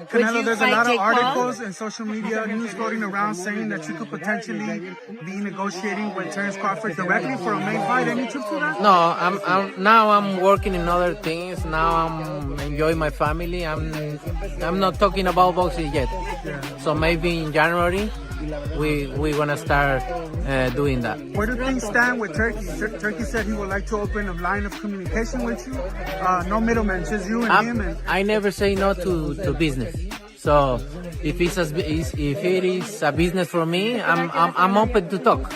Canelo, there's a lot of articles and social media news floating around saying that you could potentially be negotiating with Terence Crawford directly for a main fight. Any truth to that? No, I'm working in other things. Now I'm enjoying my family. I'm not talking about boxing yet. So maybe in January we're gonna start doing that. Where do things stand with Turkey? Turkey said he would like to open a line of communication with you. No middlemen, just you and him. I never say no to business. So if it is a business for me, I'm open to talk,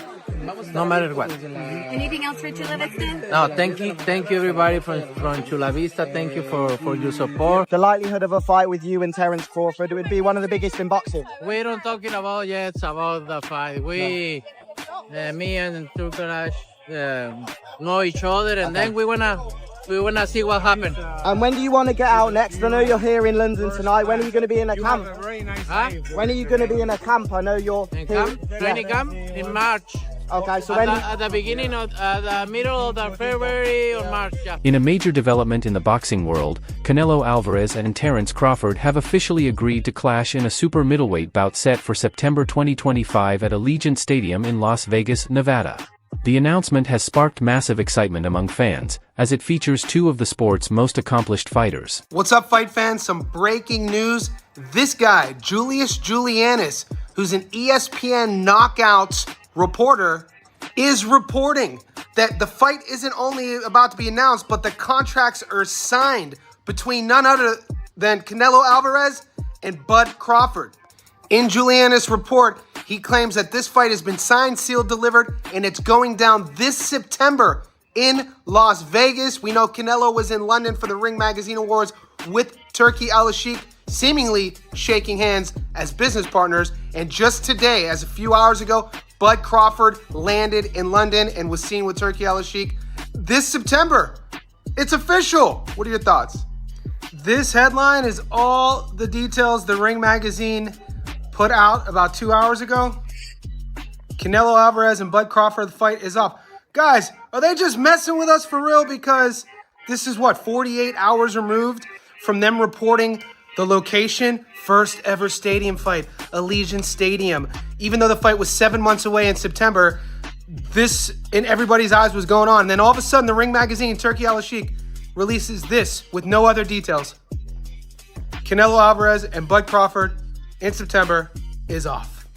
no matter what. Anything else for Chula Vista? No, thank you everybody from Chula Vista. Thank you for your support. The likelihood of a fight with you and Terence Crawford, it would be one of the biggest in boxing. We don't talking about yet about the fight. Me and Turkanash know each other, and then we wanna see what happens. And when do you want to get out next? I know you're here in London tonight. When are you going to be in a camp? When are you going to be in a camp? I know you're in camp. Training camp in March. Okay, so at the beginning of the middle of the February or March. Yeah. In a major development in the boxing world, Canelo Alvarez and Terence Crawford have officially agreed to clash in a super middleweight bout set for September 2025 at Allegiant Stadium in Las Vegas, Nevada. The announcement has sparked massive excitement among fans, as it features two of the sport's most accomplished fighters. What's up, fight fans? Some breaking news. This guy, Julius Julianis, who's an ESPN Knockouts reporter, is reporting that the fight isn't only about to be announced, but the contracts are signed between none other than Canelo Alvarez and Bud Crawford. In Julianis' report, he claims that this fight has been signed, sealed, delivered, and it's going down this September in Las Vegas. We know Canelo was in London for the Ring Magazine Awards with Turki Al-Sheikh, seemingly shaking hands as business partners. And just today, as a few hours ago, Bud Crawford landed in London and was seen with Turki Al-Sheikh this September. It's official. What are your thoughts? This headline is all the details the Ring Magazine put out about 2 hours ago. Canelo Alvarez and Bud Crawford, the fight is off. Guys, are they just messing with us for real? Because this is 48 hours removed from them reporting the location. First ever stadium fight, Allegiant Stadium. Even though the fight was 7 months away in September, this in everybody's eyes was going on. And then all of a sudden, the Ring Magazine, Turki Al-Sheikh, releases this with no other details. Canelo Alvarez and Bud Crawford in September is off.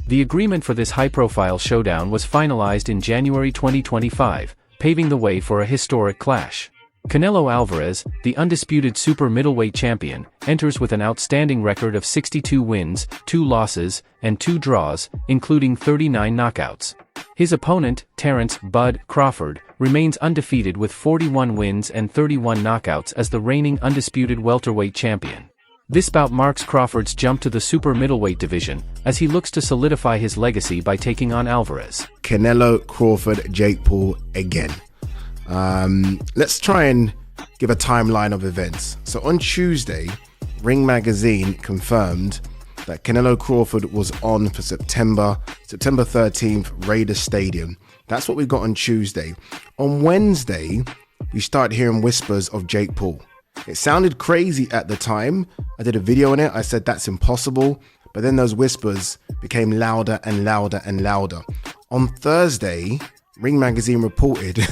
The agreement for this high-profile showdown was finalized in January 2025, paving the way for a historic clash. Canelo Alvarez, the undisputed super middleweight champion, enters with an outstanding record of 62 wins, 2 losses, and 2 draws, including 39 knockouts. His opponent, Terence "Bud" Crawford, remains undefeated with 41 wins and 31 knockouts as the reigning undisputed welterweight champion. This bout marks Crawford's jump to the super middleweight division, as he looks to solidify his legacy by taking on Alvarez. Canelo, Crawford, Jake Paul again. Let's try and give a timeline of events. So on Tuesday, Ring Magazine confirmed that Canelo Crawford was on for September 13th, Raiders Stadium. That's what we got on Tuesday. On Wednesday, we started hearing whispers of Jake Paul. It sounded crazy at the time. I did a video on it. I said that's impossible. But then those whispers became louder and louder and louder. On Thursday, Ring Magazine reported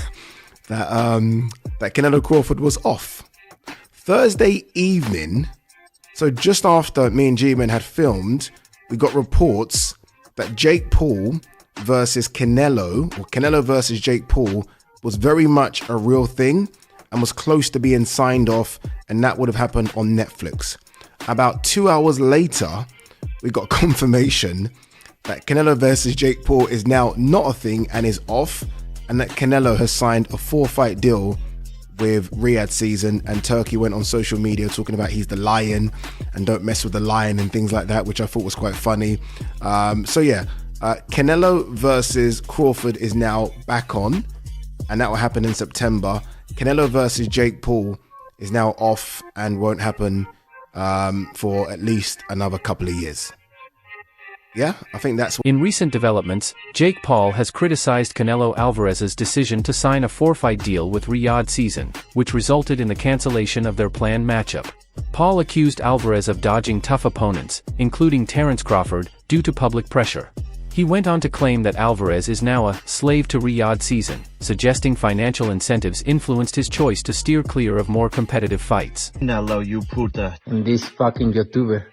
that Canelo Crawford was off. Thursday evening, so just after me and G-Man had filmed, we got reports that Jake Paul versus Canelo, or Canelo versus Jake Paul, was very much a real thing and was close to being signed off, and that would have happened on Netflix. About 2 hours later, we got confirmation that Canelo versus Jake Paul is now not a thing and is off, and that Canelo has signed a 4-fight deal with Riyadh Season, and Turkey went on social media talking about he's the lion and don't mess with the lion and things like that, which I thought was quite funny. Canelo versus Crawford is now back on, and that will happen in September. Canelo versus Jake Paul is now off and won't happen for at least another couple of years. yeah, I think that's In recent developments, Jake Paul has criticized Canelo Alvarez's decision to sign a 4-fight deal with Riyadh Season, which resulted in the cancellation of their planned matchup. Paul accused Alvarez of dodging tough opponents, including Terence Crawford, due to public pressure. He went on to claim that Alvarez is now a slave to Riyadh Season, suggesting financial incentives influenced his choice to steer clear of more competitive fights. Canelo, you puta. And this fucking YouTuber.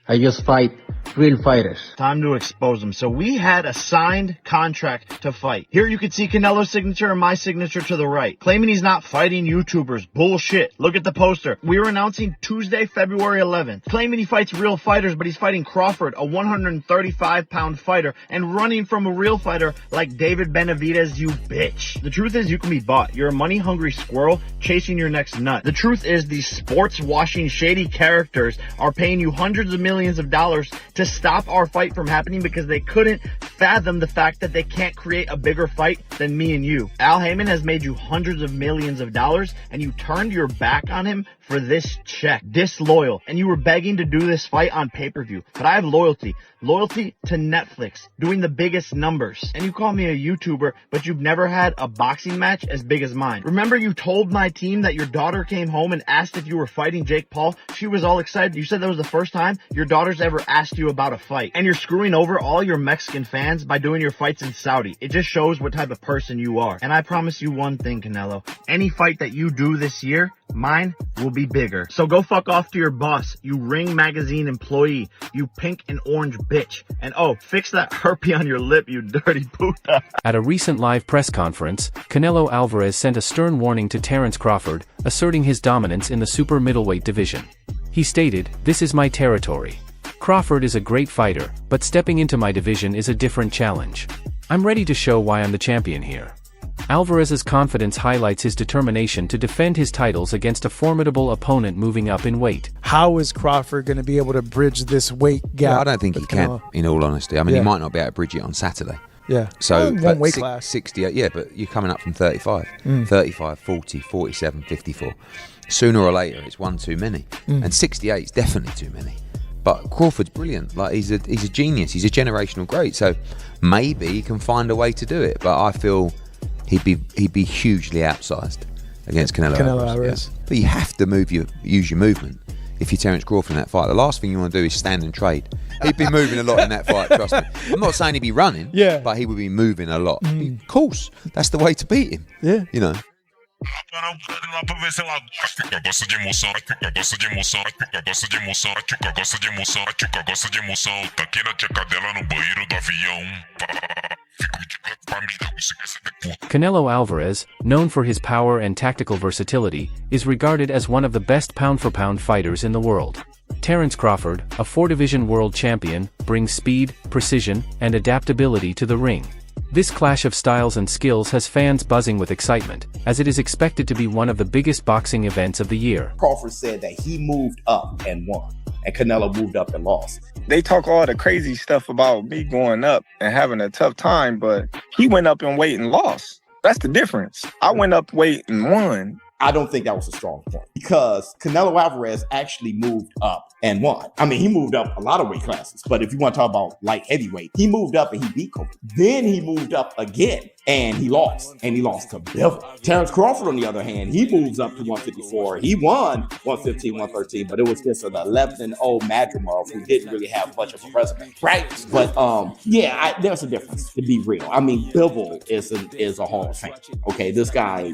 I just fight real fighters. Time to expose him. So we had a signed contract to fight. Here you can see Canelo's signature and my signature to the right. Claiming he's not fighting YouTubers. Bullshit. Look at the poster. We were announcing Tuesday, February 11th. Claiming he fights real fighters, but he's fighting Crawford, a 135-pound fighter, and running from a real fighter like David Benavidez, you bitch. The truth is you can be bought. You're a money-hungry squirrel chasing your next nut. The truth is these sports-washing shady characters are paying you hundreds of millions of dollars to stop our fight from happening because they couldn't fathom the fact that they can't create a bigger fight than me and you. Al Heyman has made you hundreds of millions of dollars and you turned your back on him for this check. Disloyal. And you were begging to do this fight on pay-per-view. But I have loyalty. Loyalty to Netflix, doing the biggest numbers. And you call me a YouTuber, but you've never had a boxing match as big as mine. Remember you told my team that your daughter came home and asked if you were fighting Jake Paul? She was all excited. You said that was the first time your daughter's ever asked you about a fight. And you're screwing over all your Mexican fans by doing your fights in Saudi. It just shows what type of person you are. And I promise you one thing, Canelo. Any fight that you do this year, mine will be bigger. So go fuck off to your boss, you Ring Magazine employee, you pink and orange bitch. And oh, fix that herpes on your lip, you dirty puta. At a recent live press conference, Canelo Alvarez sent a stern warning to Terence Crawford, asserting his dominance in the super middleweight division. He stated, "This is my territory. Crawford is a great fighter, but stepping into my division is a different challenge. I'm ready to show why I'm the champion here." Alvarez's confidence highlights his determination to defend his titles against a formidable opponent moving up in weight. How is Crawford going to be able to bridge this weight gap? Yeah, I don't think he can, in all honesty. I mean, he might not be able to bridge it on Saturday. Yeah. So, one weight class. 68, yeah, but you're coming up from 35. 35, 40, 47, 54. Sooner or later, it's one too many. And 68 is definitely too many. But Crawford's brilliant. Like he's a genius. He's a generational great. So maybe he can find a way to do it. But I feel he'd be hugely outsized against Canelo Alvarez. Yeah. But you have to use your movement if you're Terence Crawford in that fight. The last thing you want to do is stand and trade. He'd be moving a lot in that fight, trust me. I'm not saying he'd be running, but he would be moving a lot. Of course, that's the way to beat him. Yeah. You know. Canelo Alvarez, known for his power and tactical versatility, is regarded as one of the best pound-for-pound fighters in the world. Terence Crawford, a 4-division world champion, brings speed, precision, and adaptability to the ring. This clash of styles and skills has fans buzzing with excitement, as it is expected to be one of the biggest boxing events of the year. Crawford said that he moved up and won, and Canelo moved up and lost. They talk all the crazy stuff about me going up and having a tough time, but he went up in weight and lost. That's the difference. I went up weight and won. I don't think that was a strong point because Canelo Alvarez actually moved up and won. I mean, he moved up a lot of weight classes, but if you want to talk about light heavyweight, he moved up and he beat Kobe. Then he moved up again and he lost to Bivol. Terence Crawford, on the other hand, he moves up to 154. He won 115, 113, but it was just an 11-0 Madrimov who didn't really have much of a resume, right? But there's a difference, to be real. I mean, Bivol is a Hall of Fame. Okay, this guy,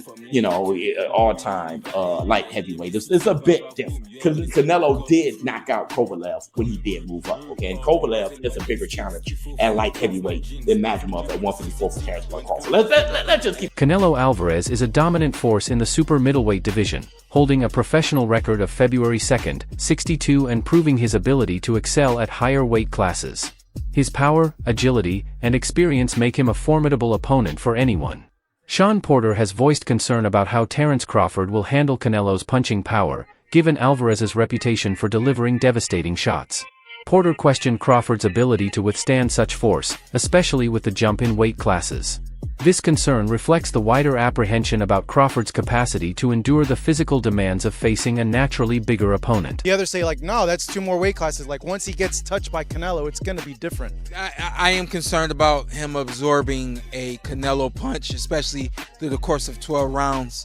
all-time light heavyweight. It's a bit different. Canelo did knock out Kovalev when he did move up. Okay, and Kovalev is a bigger challenge at light heavyweight than Madrimov at 154 for Terence Crawford. Let's just keep. Canelo Alvarez is a dominant force in the super middleweight division, holding a professional record of February 2nd, 62, and proving his ability to excel at higher weight classes. His power, agility, and experience make him a formidable opponent for anyone. Sean Porter has voiced concern about how Terence Crawford will handle Canelo's punching power, given Alvarez's reputation for delivering devastating shots. Porter questioned Crawford's ability to withstand such force, especially with the jump in weight classes. This concern reflects the wider apprehension about Crawford's capacity to endure the physical demands of facing a naturally bigger opponent. The others say, like, no, that's 2 more weight classes. Like, once he gets touched by Canelo, it's going to be different. I am concerned about him absorbing a Canelo punch, especially through the course of 12 rounds.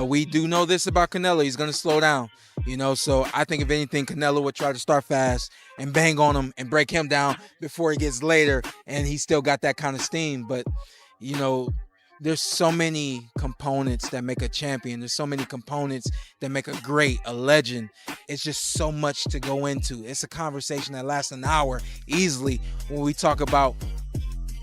We do know this about Canelo. He's going to slow down, you know, so I think if anything, Canelo would try to start fast and bang on him and break him down before he gets later, and he still got that kind of steam. But you know, there's so many components that make a champion. There's so many components that make a great, a legend. It's just so much to go into. It's a conversation that lasts an hour easily when we talk about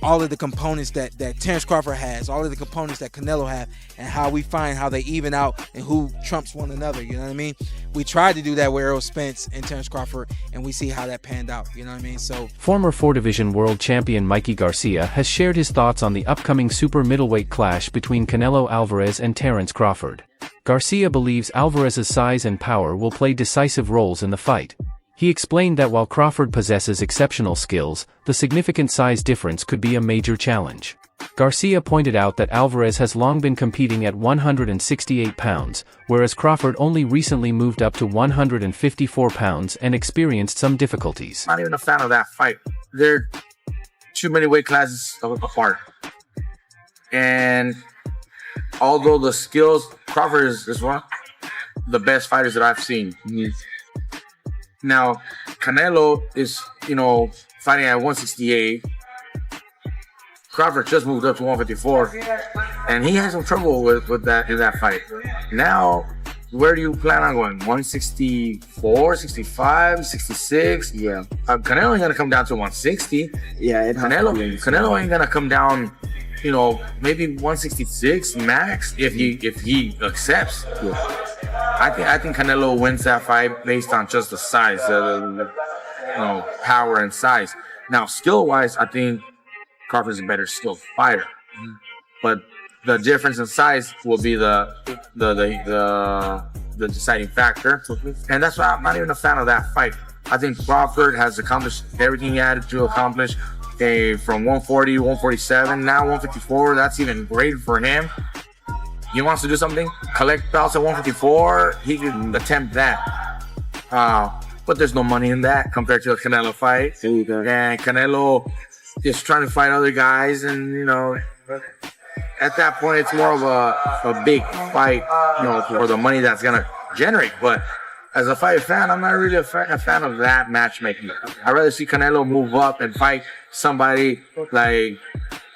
all of the components that Terence Crawford has, all of the components that Canelo have, and how we find how they even out and who trumps one another, you know what I mean? We tried to do that with Errol Spence and Terence Crawford, and we see how that panned out, you know what I mean? So, former 4-division world champion Mikey Garcia has shared his thoughts on the upcoming super middleweight clash between Canelo Alvarez and Terence Crawford. Garcia believes Alvarez's size and power will play decisive roles in the fight. He explained that while Crawford possesses exceptional skills, the significant size difference could be a major challenge. Garcia pointed out that Alvarez has long been competing at 168 pounds, whereas Crawford only recently moved up to 154 pounds and experienced some difficulties. I'm not even a fan of that fight. They're too many weight classes apart. And although the skills, Crawford is one of the best fighters that I've seen. Now, Canelo is, you know, fighting at 168. Crawford just moved up to 154, and he had some trouble with that in that fight. Now, where do you plan on going? 164, 65, 66? Yeah. Canelo ain't gonna come down to 160. Yeah, Canelo ain't gonna come down, you know, maybe 166 max if he accepts. Yeah. I think Canelo wins that fight based on just the size, you know, power and size. Now, skill-wise, I think Crawford's a better skilled fighter, but the difference in size will be the deciding factor, and that's why I'm not even a fan of that fight. I think Crawford has accomplished everything he had to accomplish. Okay, from 140, 147, now 154. That's even great for him. He wants to do something, collect belts at 154, he can attempt that. But there's no money in that compared to a Canelo fight. And Canelo is trying to fight other guys, and you know, at that point it's more of a big fight, you know, for the money that's gonna generate. But as a fight fan, I'm not really a fan of that matchmaking. I'd rather see Canelo move up and fight somebody like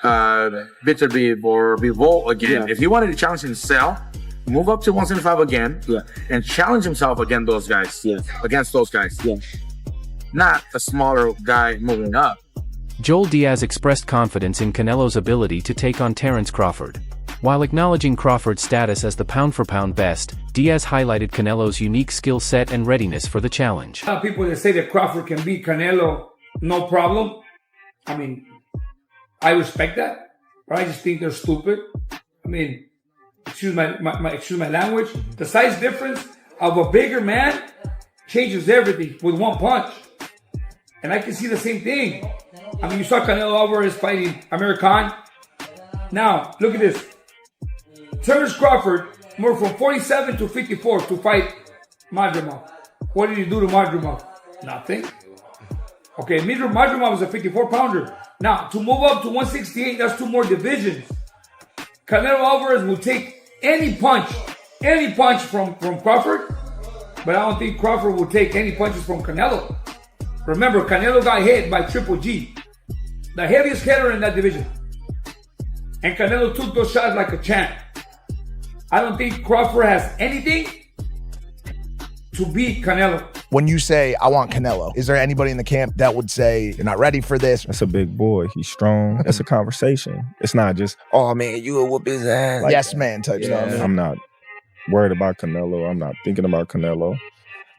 Bitterbeef or Bivol again. Yeah. If he wanted to challenge himself, move up to 175 again, and challenge himself against those guys. Not a smaller guy moving up. Joel Diaz expressed confidence in Canelo's ability to take on Terence Crawford. While acknowledging Crawford's status as the pound-for-pound best, Diaz highlighted Canelo's unique skill set and readiness for the challenge. A lot of people that say that Crawford can beat Canelo, no problem. I mean, I respect that, but I just think they're stupid. I mean, excuse my language. The size difference of a bigger man changes everything with one punch. And I can see the same thing. I mean, you saw Canelo Alvarez fighting Amir Khan. Now, look at this. Terence Crawford moved from 47 to 54 to fight Madrimov. What did he do to Madrimov? Nothing. Okay, Madrimov was a 54-pounder. Now, to move up to 168, that's 2 more divisions. Canelo Alvarez will take any punch from Crawford, but I don't think Crawford will take any punches from Canelo. Remember, Canelo got hit by Triple G, the heaviest hitter in that division. And Canelo took those shots like a champ. I don't think Crawford has anything to beat Canelo. When you say, I want Canelo, is there anybody in the camp that would say, you're not ready for this? That's a big boy. He's strong. That's a conversation. It's not just, oh man, you will whoop his ass. Like yes, man type stuff. I'm not worried about Canelo. I'm not thinking about Canelo.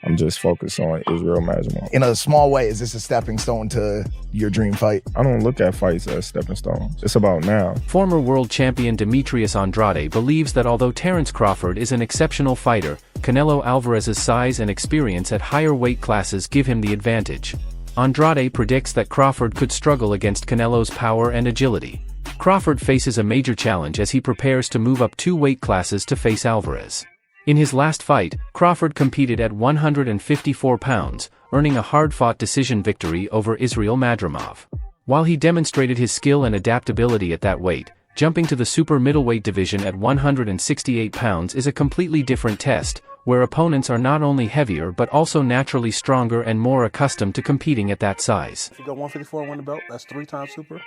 I'm just focused on Israel Madrimov. In a small way, is this a stepping stone to your dream fight? I don't look at fights as stepping stones. It's about now. Former world champion Demetrius Andrade believes that although Terence Crawford is an exceptional fighter, Canelo Alvarez's size and experience at higher weight classes give him the advantage. Andrade predicts that Crawford could struggle against Canelo's power and agility. Crawford faces a major challenge as he prepares to move up 2 weight classes to face Alvarez. In his last fight, Crawford competed at 154 pounds, earning a hard-fought decision victory over Israel Madrimov. While he demonstrated his skill and adaptability at that weight, jumping to the super middleweight division at 168 pounds is a completely different test, where opponents are not only heavier but also naturally stronger and more accustomed to competing at that size. If you go 154 and win the belt, that's 3 times super.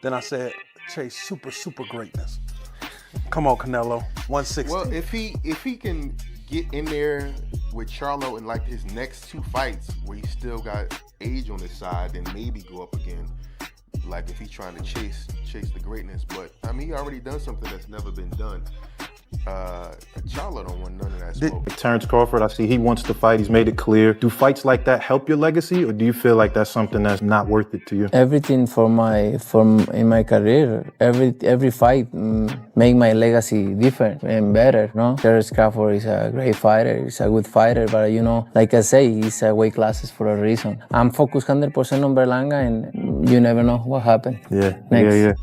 Then I said, chase super greatness. Come on, Canelo, 160. Well, if he can get in there with Charlo in like his next 2 fights, where he still got age on his side, then maybe go up again. Like if he's trying to chase the greatness, but I mean he already done something that's never been done. Charlo don't want none of that smoke. Terence Crawford, I see he wants to fight. He's made it clear. Do fights like that help your legacy, or do you feel like that's something that's not worth it to you? Everything in my career, every fight make my legacy different and better. No, Terence Crawford is a great fighter. He's a good fighter, but like I say, he's a weight classes for a reason. I'm focused 100% on Berlanga, and you never know what happened. Yeah.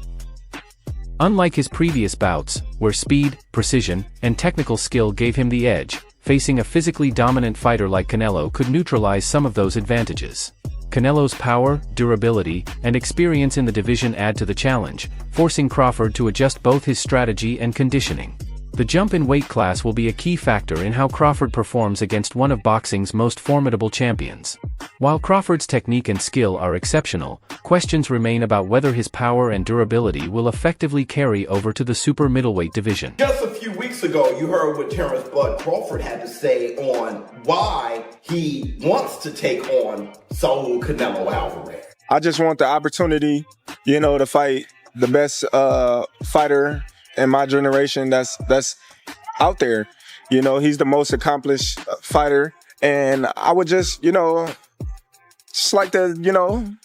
Unlike his previous bouts, where speed, precision, and technical skill gave him the edge, facing a physically dominant fighter like Canelo could neutralize some of those advantages. Canelo's power, durability, and experience in the division add to the challenge, forcing Crawford to adjust both his strategy and conditioning. The jump in weight class will be a key factor in how Crawford performs against one of boxing's most formidable champions. While Crawford's technique and skill are exceptional, questions remain about whether his power and durability will effectively carry over to the super middleweight division. Just a few weeks ago, you heard what Terence Bud Crawford had to say on why he wants to take on Saul Canelo Alvarez. I just want the opportunity, to fight the best fighter in my generation that's out there. He's the most accomplished fighter, and I would just like to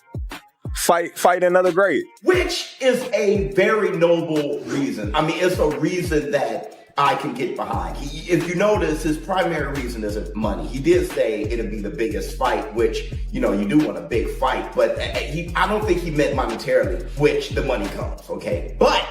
fight another great. Which is a very noble reason. I mean, it's a reason that I can get behind. If you notice, his primary reason isn't money. He did say it'll be the biggest fight, which, you do want a big fight, but I don't think he meant monetarily, which the money comes, okay? But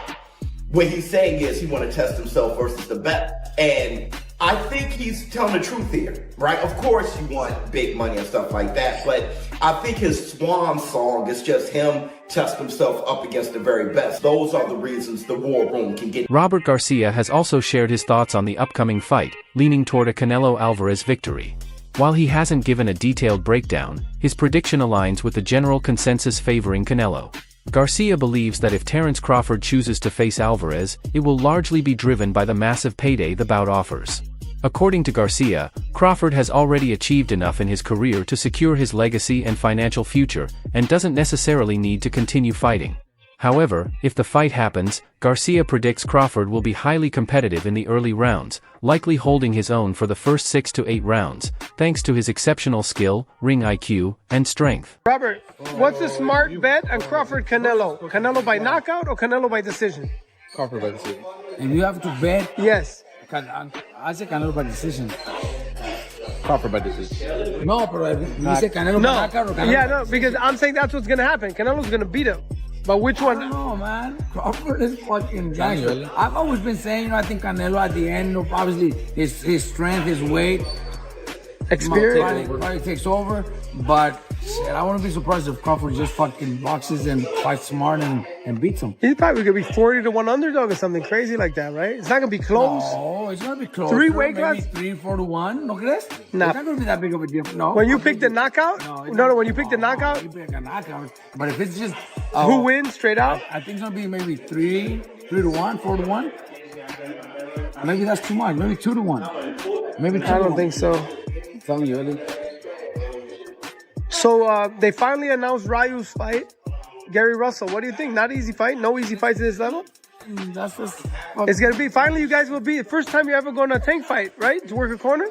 what he's saying is he want to test himself versus the best. And I think he's telling the truth here, right? Of course you want big money and stuff like that, but I think his swan song is just him test himself up against the very best. Those are the reasons the war room can get. Robert Garcia has also shared his thoughts on the upcoming fight, leaning toward a Canelo Alvarez victory. While he hasn't given a detailed breakdown, his prediction aligns with the general consensus favoring Canelo. Garcia believes that if Terence Crawford chooses to face Alvarez, it will largely be driven by the massive payday the bout offers. According to Garcia, Crawford has already achieved enough in his career to secure his legacy and financial future, and doesn't necessarily need to continue fighting. However, if the fight happens, Garcia predicts Crawford will be highly competitive in the early rounds, likely holding his own for the first 6 to 8 rounds, thanks to his exceptional skill, ring IQ, and strength. Robert, what's a smart bet on Crawford Canelo? Canelo by knockout or Canelo by decision? Crawford by decision. If you have to bet, yes. I say Canelo by decision. Crawford by decision. No, but you say Canelo by knockout or Canelo? Yeah, no, because I'm saying that's what's gonna happen. Canelo's gonna beat him. But which one? No, man. Crawford is fucking gangster. I've always been saying, I think Canelo at the end, obviously his strength, his weight, experience probably takes over. But shit, I wouldn't be surprised if Crawford just fucking boxes and fights smart and beats him. He's probably gonna be 40-1 underdog or something crazy like that, right? It's not gonna be close. No, it's gonna be close. 3 weight classes? 3-4-1. ¿No crees? Nah. It's not gonna be that big of a difference. No. When you pick the knockout? No, when you pick the knockout? You pick a knockout. But if it's just who wins straight out? I think it's gonna be maybe 3-1, 4-1. Maybe that's too much. Maybe 2-1. Maybe 2 I don't think so. Telling you, Eddie. So they finally announced Ryu's fight. Gary Russell, what do you think? Not easy fight? No easy fights at this level? That's just... It's going to be, finally you guys will be, the first time you're ever going to a Tank fight, right? To work a corner?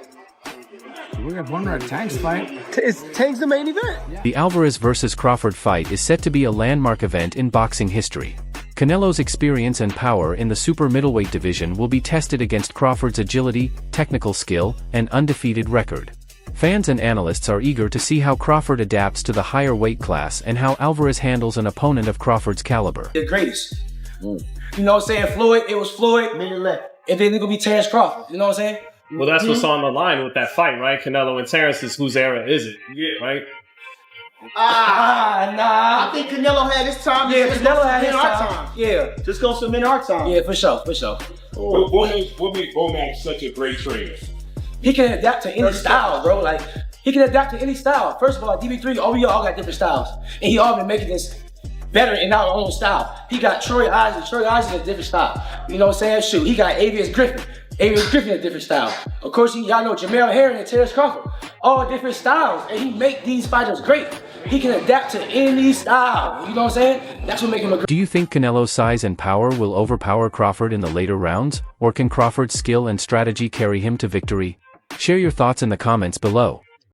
We're going to wonder a Tank's fight. Is Tank's the main event? The Alvarez vs. Crawford fight is set to be a landmark event in boxing history. Canelo's experience and power in the super middleweight division will be tested against Crawford's agility, technical skill, and undefeated record. Fans and analysts are eager to see how Crawford adapts to the higher weight class and how Alvarez handles an opponent of Crawford's caliber. The greatest. You know what I'm saying? Floyd, it was Floyd. And then it's gonna be Terence Crawford. You know what I'm saying? Well, that's what's on the line with that fight, right? Canelo and Terence is whose era is it? Yeah. Right? Nah. I think Canelo had his time. Yeah, Just Canelo gonna had his submit our time. Yeah. Just gonna submit our time. Yeah, for sure. What makes Bomac such a great trainer? He can adapt to any style, bro. Like, he can adapt to any style. First of all, DB3, we all got different styles. And he all been making this better in our own style. He got Troy Eisen. Troy Eisen is a different style. You know what I'm saying? Shoot, he got Avius Griffin. Avius Griffin is a different style. Of course, y'all know Jamel Herring and Terence Crawford. All different styles. And he make these fighters great. He can adapt to any style. You know what I'm saying? That's what makes him a great. Do you think Canelo's size and power will overpower Crawford in the later rounds, or can Crawford's skill and strategy carry him to victory? Share your thoughts in the comments below.